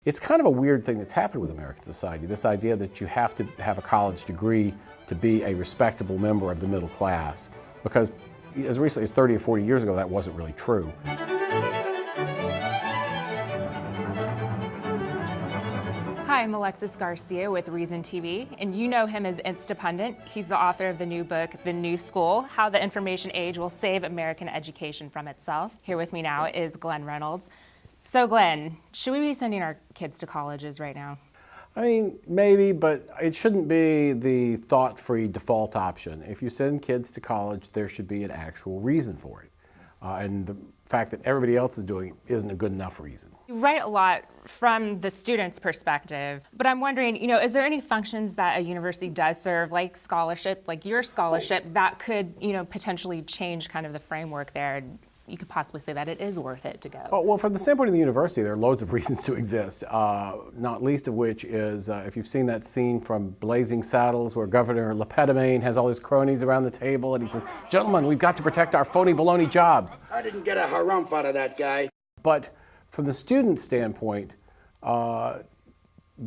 It's kind of a weird thing that's happened with American society, this idea that you have to have a college degree to be a respectable member of the middle class, because as recently as 30 or 40 years ago, that wasn't really true. Hi, I'm Alexis Garcia with Reason TV, and you know him as Instapundit. He's the author of the new book, The New School, How the Information Age Will Save American Education from Itself. Here with me now is Glenn Reynolds. So Glenn, should we be sending our kids to colleges right now? I mean, maybe, but it shouldn't be the thought-free default option. If you send kids to college, there should be an actual reason for it. And the fact that everybody else is doing it isn't a good enough reason. You write a lot from the student's perspective, but I'm wondering, is there any functions that a university does serve, like scholarship, like your scholarship, that could, potentially change kind of the framework there? You could possibly say that it is worth it to go. Oh, well, from the standpoint of the university, there are loads of reasons to exist, not least of which is if you've seen that scene from Blazing Saddles where Governor Lepidamine has all his cronies around the table and he says, "Gentlemen, we've got to protect our phony baloney jobs." I didn't get a harumph out of that guy. But from the student standpoint,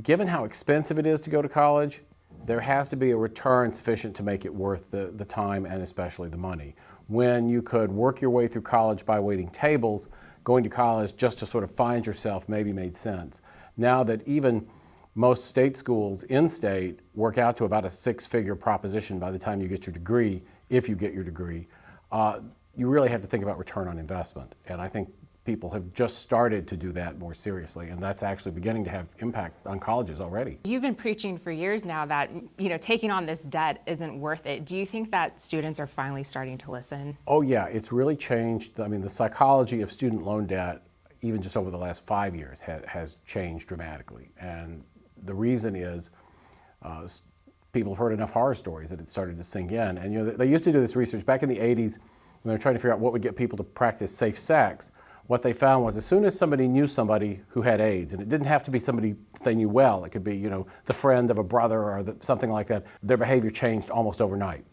given how expensive it is to go to college, there has to be a return sufficient to make it worth the time and especially the money. When you could work your way through college by waiting tables, going to college just to sort of find yourself maybe made sense. Now that even most state schools in-state work out to about a six-figure proposition by the time you get your degree, if you get your degree, you really have to think about return on investment. And I think people have just started to do that more seriously, and that's actually beginning to have impact on colleges already. You've been preaching for years now that, taking on this debt isn't worth it. Do you think that students are finally starting to listen? Oh yeah, it's really changed. I mean, the psychology of student loan debt, even just over the last 5 years, has changed dramatically. And the reason is people have heard enough horror stories that it started to sink in. And they used to do this research back in the 80s when they were trying to figure out what would get people to practice safe sex. What they found was as soon as somebody knew somebody who had AIDS, and it didn't have to be somebody they knew well, it could be, the friend of a brother or something like that, their behavior changed almost overnight.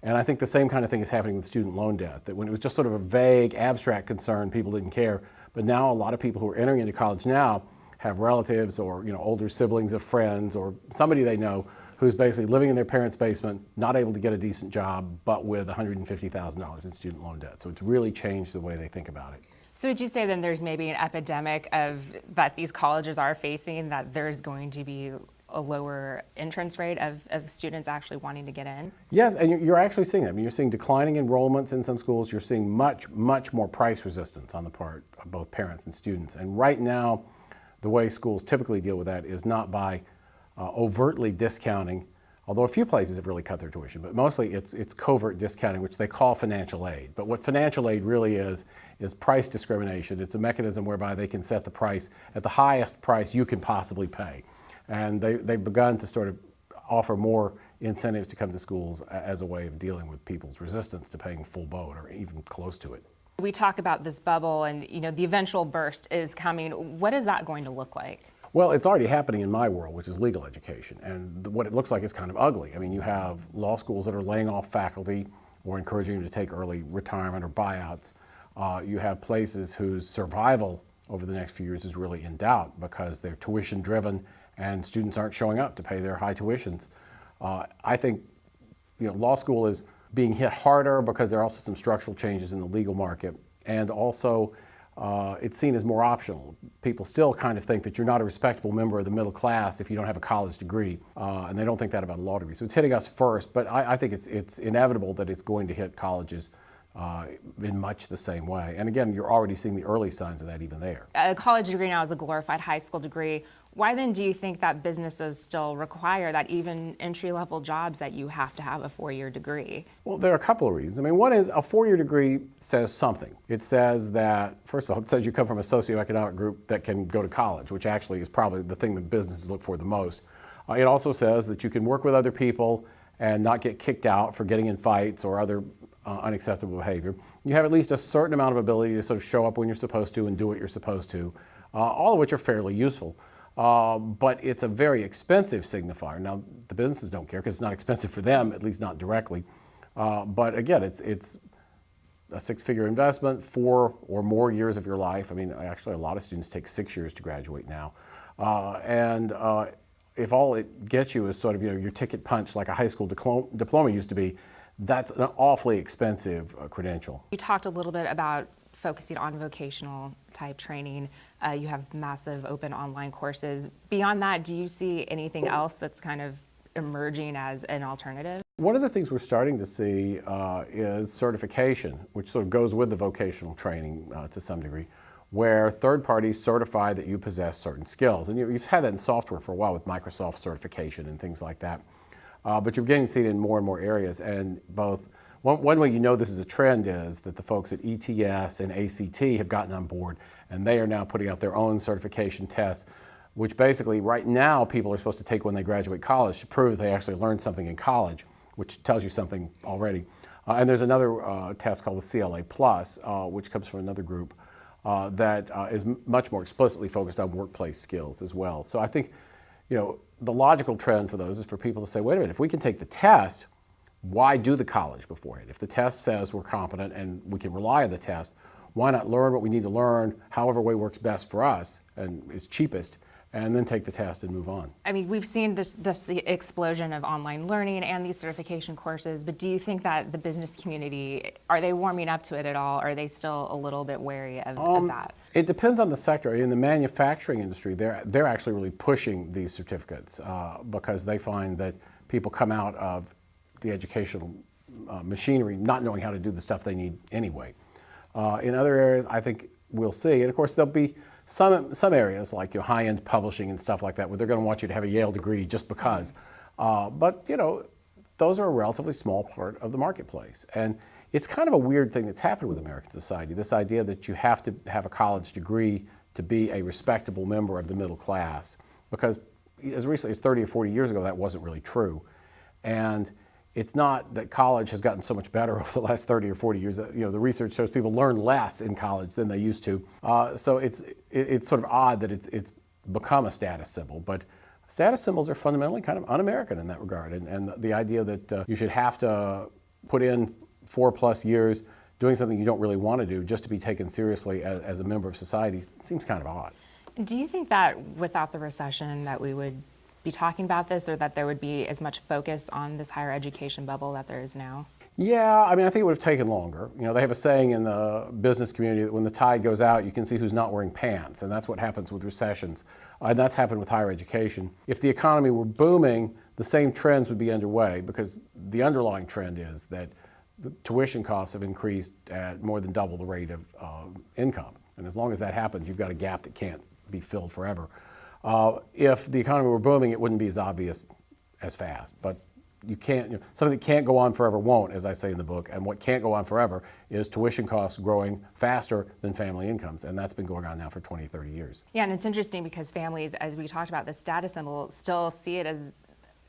And I think the same kind of thing is happening with student loan debt, that when it was just sort of a vague, abstract concern, people didn't care. But now a lot of people who are entering into college now have relatives or, older siblings of friends or somebody they know who's basically living in their parents' basement, not able to get a decent job, but with $150,000 in student loan debt. So it's really changed the way they think about it. So would you say then there's maybe an epidemic that these colleges are facing, that there's going to be a lower entrance rate of students actually wanting to get in? Yes, and you're actually seeing that. I mean, you're seeing declining enrollments in some schools. You're seeing much more price resistance on the part of both parents and students. And right now, the way schools typically deal with that is not by overtly discounting, although a few places have really cut their tuition, but mostly it's covert discounting, which they call financial aid. But what financial aid really is price discrimination. It's a mechanism whereby they can set the price at the highest price you can possibly pay. And they've begun to sort of offer more incentives to come to schools as a way of dealing with people's resistance to paying full boat or even close to it. We talk about this bubble and the eventual burst is coming. What is that going to look like? Well, it's already happening in my world, which is legal education. And what it looks like is kind of ugly. I mean, you have law schools that are laying off faculty or encouraging them to take early retirement or buyouts. You have places whose survival over the next few years is really in doubt because they're tuition driven and students aren't showing up to pay their high tuitions. I think law school is being hit harder because there are also some structural changes in the legal market, and also it's seen as more optional. People still kind of think that you're not a respectable member of the middle class if you don't have a college degree, and they don't think that about a law degree. So it's hitting us first, but I think it's inevitable that it's going to hit colleges in much the same way. And again, you're already seeing the early signs of that even there. A college degree now is a glorified high school degree. Why then do you think that businesses still require that even entry-level jobs that you have to have a 4-year degree? Well, there are a couple of reasons. I mean, one is a 4-year degree says something. It says that, first of all, it says you come from a socioeconomic group that can go to college, which actually is probably the thing that businesses look for the most. It also says that you can work with other people and not get kicked out for getting in fights or other unacceptable behavior. You have at least a certain amount of ability to sort of show up when you're supposed to and do what you're supposed to, all of which are fairly useful. But it's a very expensive signifier. Now, the businesses don't care because it's not expensive for them, at least not directly. But again, it's a six-figure investment, 4 or more years of your life. I mean, actually, a lot of students take 6 years to graduate now. If all it gets you is sort of your ticket punch like a high school diploma used to be, that's an awfully expensive credential. You talked a little bit about focusing on vocational type training. You have massive open online courses. Beyond that, do you see anything else that's kind of emerging as an alternative? One of the things we're starting to see is certification, which sort of goes with the vocational training to some degree, where third parties certify that you possess certain skills. And you've had that in software for a while with Microsoft certification and things like that. But you're beginning to see it in more and more areas. And one way you know this is a trend is that the folks at ETS and ACT have gotten on board, and they are now putting out their own certification tests, which basically right now people are supposed to take when they graduate college to prove that they actually learned something in college, which tells you something already. And there's another test called the CLA Plus, which comes from another group that is much more explicitly focused on workplace skills as well. So I think, the logical trend for those is for people to say, wait a minute, if we can take the test, why do the college beforehand? If the test says we're competent and we can rely on the test, why not learn what we need to learn, however way works best for us and is cheapest, and then take the test and move on. I mean, we've seen the explosion of online learning and these certification courses, but do you think that the business community, are they warming up to it at all? Or are they still a little bit wary of that? It depends on the sector. In the manufacturing industry, they're actually really pushing these certificates because they find that people come out of the educational machinery not knowing how to do the stuff they need anyway. In other areas, I think we'll see, and of course there'll be some areas like high-end publishing and stuff like that where they're going to want you to have a Yale degree just because. But those are a relatively small part of the marketplace. And it's kind of a weird thing that's happened with American society, this idea that you have to have a college degree to be a respectable member of the middle class. Because as recently as 30 or 40 years ago, that wasn't really true. And it's not that college has gotten so much better over the last 30 or 40 years. The research shows people learn less in college than they used to. So it's sort of odd that it's become a status symbol. But status symbols are fundamentally kind of un-American in that regard. And the idea that you should have to put in 4+ years doing something you don't really want to do just to be taken seriously as a member of society seems kind of odd. Do you think that without the recession that we would be talking about this, or that there would be as much focus on this higher education bubble that there is now? Yeah, I mean, I think it would have taken longer. They have a saying in the business community that when the tide goes out, you can see who's not wearing pants, and that's what happens with recessions. And that's happened with higher education. If the economy were booming, the same trends would be underway, because the underlying trend is that the tuition costs have increased at more than double the rate of income. And as long as that happens, you've got a gap that can't be filled forever. If the economy were booming, it wouldn't be as obvious as fast. But you can't, something that can't go on forever won't, as I say in the book. And what can't go on forever is tuition costs growing faster than family incomes. And that's been going on now for 20, 30 years. Yeah, and it's interesting because families, as we talked about, the status symbol, still see it as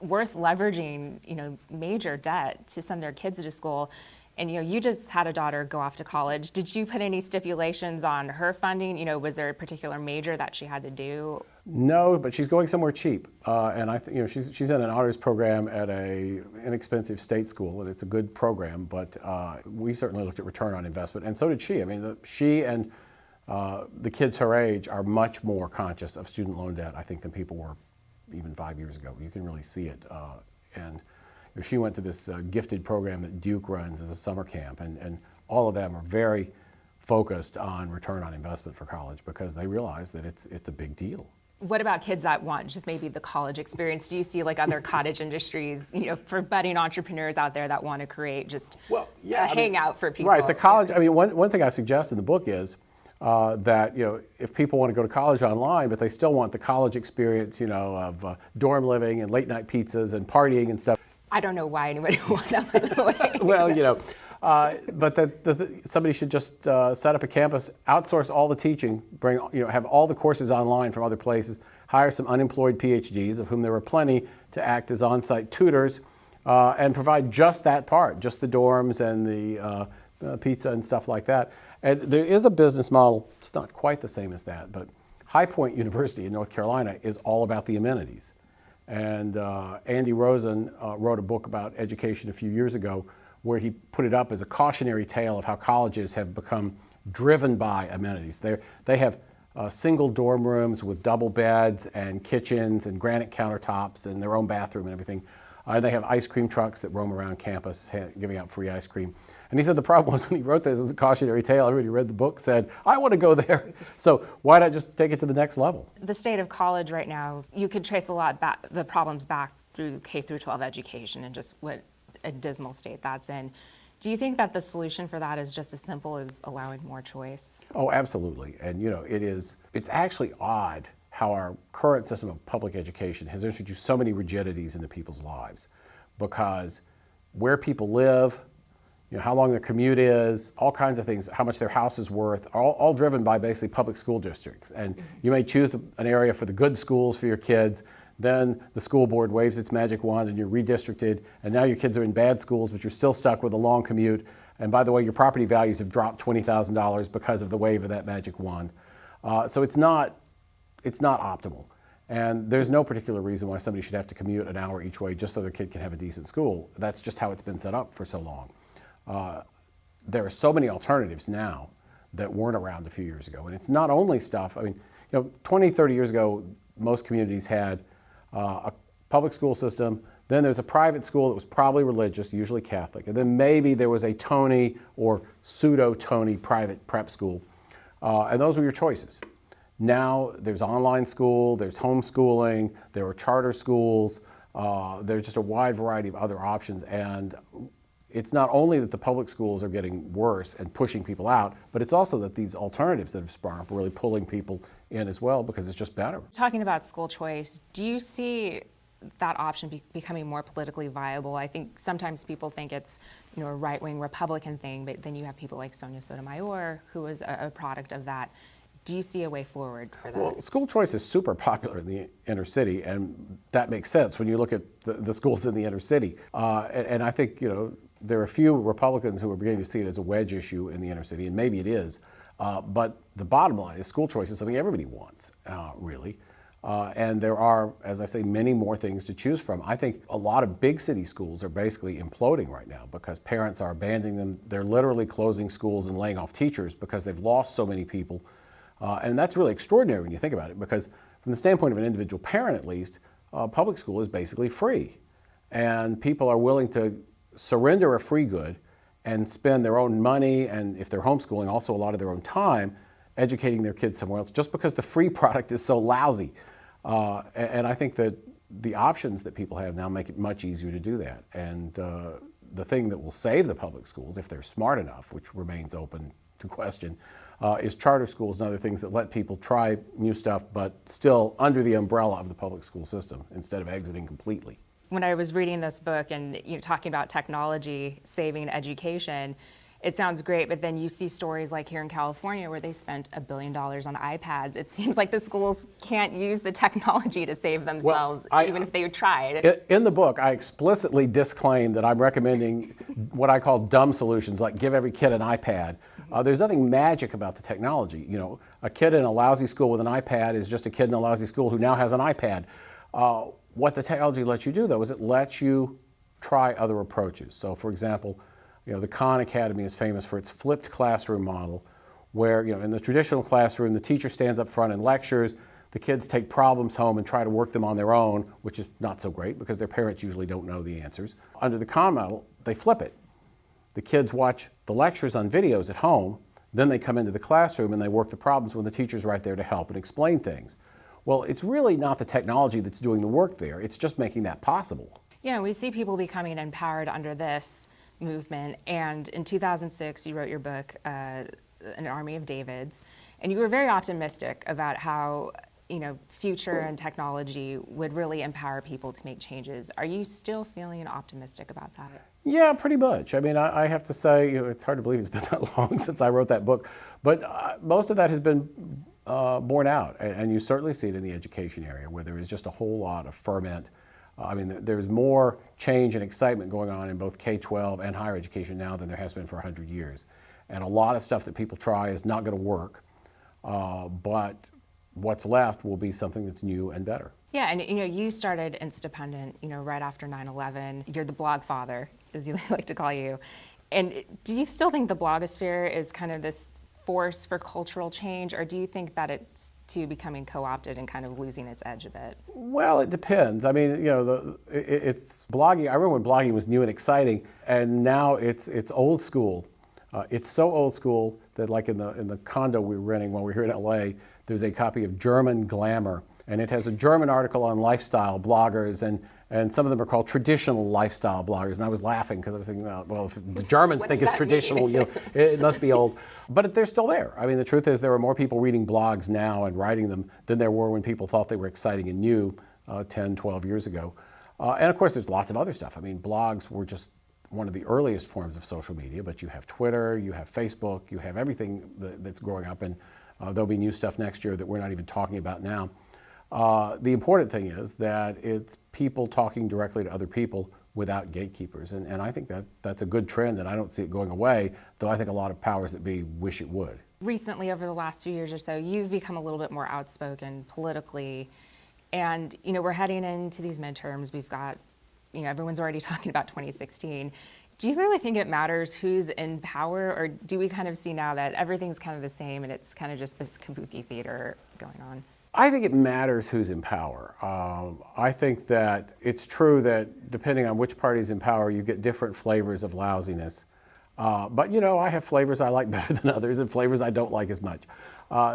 worth leveraging, major debt to send their kids to school. And you just had a daughter go off to college. Did you put any stipulations on her funding? Was there a particular major that she had to do? No, but she's going somewhere cheap, and I think she's in an honors program at a inexpensive state school, and it's a good program. But we certainly looked at return on investment, and so did she. I mean, she and the kids her age are much more conscious of student loan debt, I think, than people were even 5 years ago. You can really see it, and. She went to this gifted program that Duke runs as a summer camp, and all of them are very focused on return on investment for college because they realize that it's a big deal. What about kids that want just maybe the college experience? Do you see like other cottage industries, for budding entrepreneurs out there that want to create just a hangout for people? Right, the college, I mean, one thing I suggest in the book is that if people want to go to college online, but they still want the college experience, of dorm living and late night pizzas and partying and stuff. I don't know why anybody would want that, by the way. Well, but somebody should just set up a campus, outsource all the teaching, have all the courses online from other places, hire some unemployed PhDs, of whom there were plenty, to act as on-site tutors, and provide just that part, just the dorms and the pizza and stuff like that. And there is a business model, it's not quite the same as that, but High Point University in North Carolina is all about the amenities. And Andy Rosen wrote a book about education a few years ago where he put it up as a cautionary tale of how colleges have become driven by amenities. They have single dorm rooms with double beds and kitchens and granite countertops and their own bathroom and everything. They have ice cream trucks that roam around campus giving out free ice cream. And he said the problem was when he wrote this as a cautionary tale, everybody who read the book said, I want to go there. So why not just take it to the next level? The state of college right now, you could trace a lot back, the problems back through K through 12 education and just what a dismal state that's in. Do you think that the solution for that is just as simple as allowing more choice? Oh, absolutely. And it's actually odd how our current system of public education has introduced so many rigidities into people's lives, because where people live, how long their commute is, all kinds of things, how much their house is worth, all driven by basically public school districts. And you may choose an area for the good schools for your kids, then the school board waves its magic wand and you're redistricted, and now your kids are in bad schools, but you're still stuck with a long commute. And by the way, your property values have dropped $20,000 because of the wave of that magic wand. So it's not optimal. And there's no particular reason why somebody should have to commute an hour each way just so their kid can have a decent school. That's just how it's been set up for so long. There are so many alternatives now that weren't around a few years ago. And it's not only stuff, 20, 30 years ago, most communities had a public school system, then there's a private school that was probably religious, usually Catholic, and then maybe there was a Tony or pseudo-Tony private prep school, and those were your choices. Now there's online school, there's homeschooling, there are charter schools, there's just a wide variety of other options, and it's not only that the public schools are getting worse and pushing people out, but it's also that these alternatives that have sprung up are really pulling people in as well because it's just better. Talking about school choice, do you see that option becoming more politically viable? I think sometimes people think it's a right-wing Republican thing, but then you have people like Sonia Sotomayor, who was a product of that. Do you see a way forward for that? Well, school choice is super popular in the inner city, and that makes sense when you look at the schools in the inner city. And I think, there are a few Republicans who are beginning to see it as a wedge issue in the inner city, and maybe it is. But the bottom line is school choice is something everybody wants, really. And there are, as I say, many more things to choose from. I think a lot of big city schools are basically imploding right now because parents are abandoning them. They're literally closing schools and laying off teachers because they've lost so many people. And that's really extraordinary when you think about it, because from the standpoint of an individual parent at least, public school is basically free. And people are willing to surrender a free good and spend their own money, and if they're homeschooling, also a lot of their own time educating their kids somewhere else, just because the free product is so lousy. And I think that the options that people have now make it much easier to do that. And the thing that will save the public schools, if they're smart enough, which remains open to question, is charter schools and other things that let people try new stuff, but still under the umbrella of the public school system instead of exiting completely. When I was reading this book and talking about technology saving education, it sounds great, but then you see stories like here in California where they spent $1 billion on iPads. It seems like the schools can't use the technology to save themselves, even if they tried. In the book, I explicitly disclaim that I'm recommending what I call dumb solutions, like give every kid an iPad. There's nothing magic about the technology. A kid in a lousy school with an iPad is just a kid in a lousy school who now has an iPad. What the technology lets you do, though, is it lets you try other approaches. So, for example, the Khan Academy is famous for its flipped classroom model, where in the traditional classroom, the teacher stands up front and lectures. The kids take problems home and try to work them on their own, which is not so great because their parents usually don't know the answers. Under the Khan model, they flip it. The kids watch the lectures on videos at home, then they come into the classroom and they work the problems when the teacher's right there to help and explain things. Well, it's really not the technology that's doing the work there. It's just making that possible. We see people becoming empowered under this movement. And in 2006, you wrote your book, An Army of Davids, and you were very optimistic about how future and technology would really empower people to make changes. Are you still feeling optimistic about that? Yeah, pretty much. I have to say, it's hard to believe it's been that long since I wrote that book, but most of that has been borne out, and you certainly see it in the education area where there is just a whole lot of ferment. There's more change and excitement going on in both K-12 and higher education now than there has been for 100 years. And a lot of stuff that people try is not going to work, but what's left will be something that's new and better. Yeah, and you started Instapundent, right after 9/11. You're the blog father, as you like to call you. And do you still think the blogosphere is kind of this force for cultural change, or do you think that it's too becoming co-opted and kind of losing its edge a bit? Well, it depends. I mean, it's blogging. I remember when blogging was new and exciting, and now it's old school. It's so old school that, like in the condo we were renting while we were here in LA, there's a copy of German Glamour, and it has a German article on lifestyle bloggers, and some of them are called traditional lifestyle bloggers. And I was laughing because I was thinking, well, if the Germans think it's traditional, it must be old. But they're still there. I mean, the truth is there are more people reading blogs now and writing them than there were when people thought they were exciting and new 10, 12 years ago. And of course, there's lots of other stuff. I mean, blogs were just one of the earliest forms of social media, but you have Twitter, you have Facebook, you have everything that's growing up, and there'll be new stuff next year that we're not even talking about now. The important thing is that it's people talking directly to other people without gatekeepers, and I think that's a good trend, and I don't see it going away, though I think a lot of powers that be wish it would. Recently, over the last few years or so, you've become a little bit more outspoken politically, and we're heading into these midterms. We've got, everyone's already talking about 2016. Do you really think it matters who's in power, or do we kind of see now that everything's kind of the same and it's kind of just this kabuki theater going on? I think it matters who's in power. I think that it's true that depending on which party's in power, you get different flavors of lousiness. But I have flavors I like better than others and flavors I don't like as much.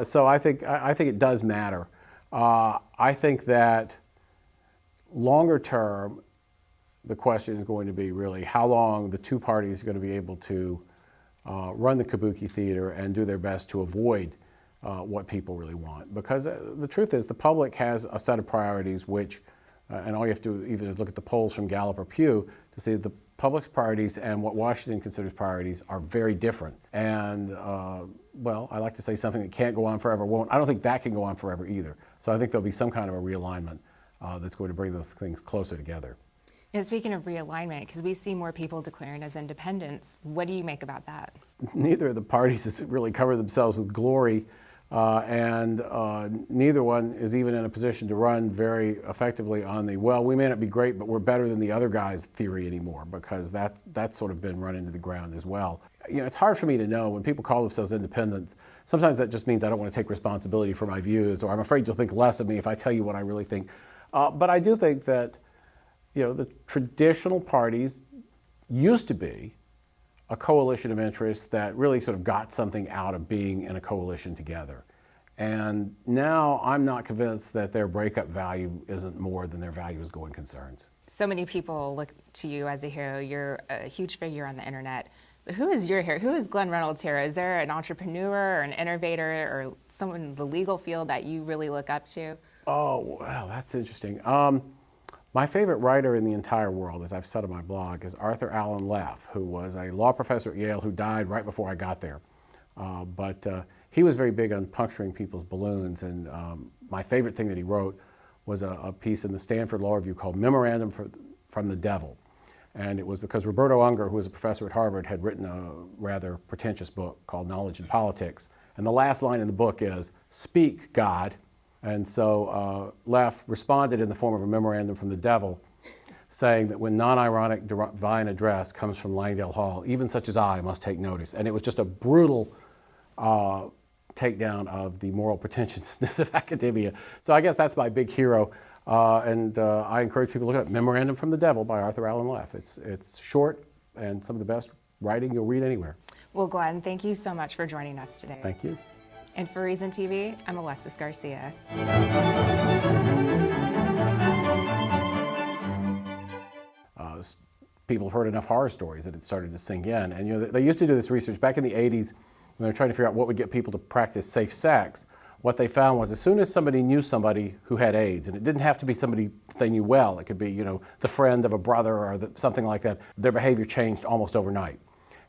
So I think it does matter. I think that longer term, the question is going to be really how long the two parties are going to be able to run the kabuki theater and do their best to avoid what people really want. Because the truth is the public has a set of priorities which, and all you have to do even is look at the polls from Gallup or Pew to see that the public's priorities and what Washington considers priorities are very different. And well, I like to say something that can't go on forever won't. I don't think that can go on forever either. So I think there'll be some kind of a realignment that's going to bring those things closer together. And speaking of realignment, because we see more people declaring as independents, what do you make about that? Neither of the parties has really covered themselves with glory. And neither one is even in a position to run very effectively on the, well, we may not be great, but we're better than the other guys theory anymore, because that's sort of been run into the ground as well. It's hard for me to know when people call themselves independents. Sometimes that just means I don't want to take responsibility for my views, or I'm afraid you'll think less of me if I tell you what I really think. But I do think that, the traditional parties used to be a coalition of interests that really sort of got something out of being in a coalition together. And now I'm not convinced that their breakup value isn't more than their value as going concerns. So many people look to you as a hero. You're a huge figure on the internet. But who is your hero? Who is Glenn Reynolds' hero? Is there an entrepreneur or an innovator or someone in the legal field that you really look up to? Oh, wow, that's interesting. My favorite writer in the entire world, as I've said on my blog, is Arthur Allen Leff, who was a law professor at Yale who died right before I got there. But he was very big on puncturing people's balloons, and my favorite thing that he wrote was a piece in the Stanford Law Review called Memorandum from the Devil. And it was because Roberto Unger, who was a professor at Harvard, had written a rather pretentious book called Knowledge and Politics. And the last line in the book is, "Speak, God." And so Leff responded in the form of a memorandum from the devil, saying that when non-ironic divine address comes from Langdale Hall, even such as I must take notice. And it was just a brutal takedown of the moral pretentiousness of academia. So I guess that's my big hero. And I encourage people to look at Memorandum from the Devil by Arthur Allen Leff. It's short and some of the best writing you'll read anywhere. Well, Glenn, thank you so much for joining us today. Thank you. And for Reason TV, I'm Alexis Garcia. People have heard enough horror stories that it started to sink in. And they used to do this research back in the 80s when they were trying to figure out what would get people to practice safe sex. What they found was as soon as somebody knew somebody who had AIDS, and it didn't have to be somebody they knew well, it could be the friend of a brother or something like that, their behavior changed almost overnight.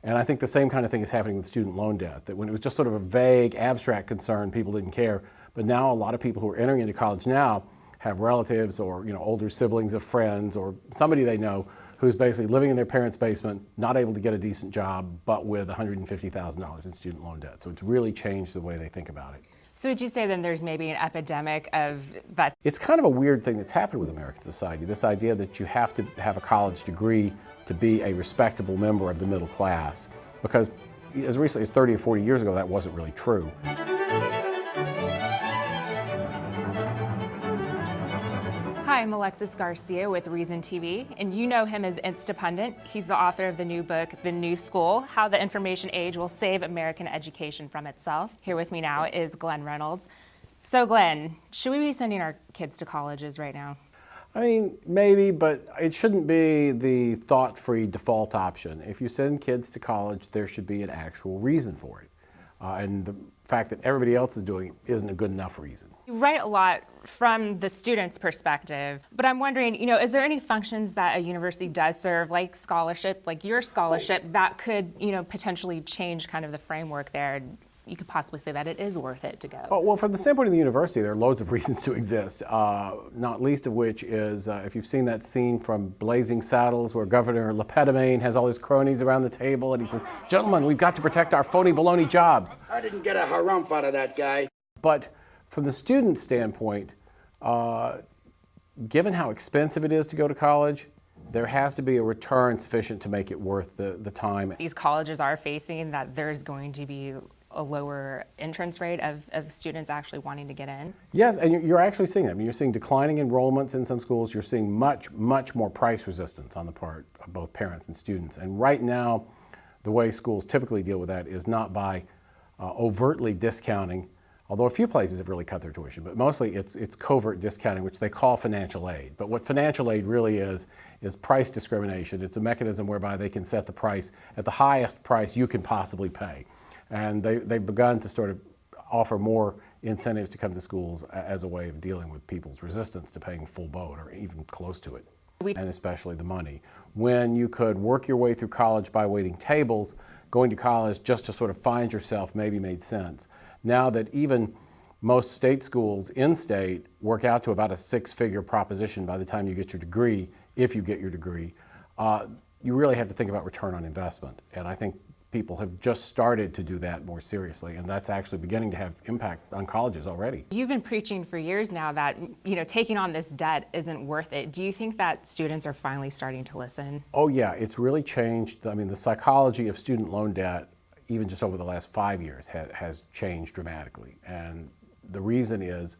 And I think the same kind of thing is happening with student loan debt, that when it was just sort of a vague, abstract concern, people didn't care. But now a lot of people who are entering into college now have relatives or older siblings of friends or somebody they know who's basically living in their parents' basement, not able to get a decent job, but with $150,000 in student loan debt. So it's really changed the way they think about it. So would you say then there's maybe an epidemic of that? It's kind of a weird thing that's happened with American society, this idea that you have to have a college degree to be a respectable member of the middle class. Because as recently as 30 or 40 years ago, that wasn't really true. Hi, I'm Alexis Garcia with Reason TV, and you know him as Instapundit. He's the author of the new book, The New School, How the Information Age Will Save American Education from Itself. Here with me now is Glenn Reynolds. So Glenn, should we be sending our kids to colleges right now? I mean, maybe, but it shouldn't be the thought-free default option. If you send kids to college, there should be an actual reason for it. And the fact that everybody else is doing it isn't a good enough reason. You write a lot from the student's perspective, but I'm wondering, is there any functions that a university does serve, like scholarship, like your scholarship, that could, potentially change kind of the framework there? You could possibly say that it is worth it to go. Oh, well, from the standpoint of the university, there are loads of reasons to exist, not least of which is if you've seen that scene from Blazing Saddles where Governor Lepedemain has all his cronies around the table and he says, "Gentlemen, we've got to protect our phony baloney jobs." I didn't get a harumph out of that guy. But from the student standpoint, given how expensive it is to go to college, there has to be a return sufficient to make it worth the time. These colleges are facing that there's going to be a lower entrance rate of students actually wanting to get in? Yes, and you're actually seeing that. I mean, you're seeing declining enrollments in some schools. You're seeing much more price resistance on the part of both parents and students. And right now, the way schools typically deal with that is not by overtly discounting, although a few places have really cut their tuition, but mostly it's covert discounting, which they call financial aid. But what financial aid really is price discrimination. It's a mechanism whereby they can set the price at the highest price you can possibly pay. And they've begun to sort of offer more incentives to come to schools as a way of dealing with people's resistance to paying full boat or even close to it, and especially the money. When you could work your way through college by waiting tables, going to college just to sort of find yourself maybe made sense. Now that even most state schools in-state work out to about a six-figure proposition by the time you get your degree, if you get your degree, you really have to think about return on investment. And I think people have just started to do that more seriously, and that's actually beginning to have impact on colleges already. You've been preaching for years now that, taking on this debt isn't worth it. Do you think that students are finally starting to listen? Oh yeah, it's really changed. I mean, the psychology of student loan debt, even just over the last 5 years, has changed dramatically. And the reason is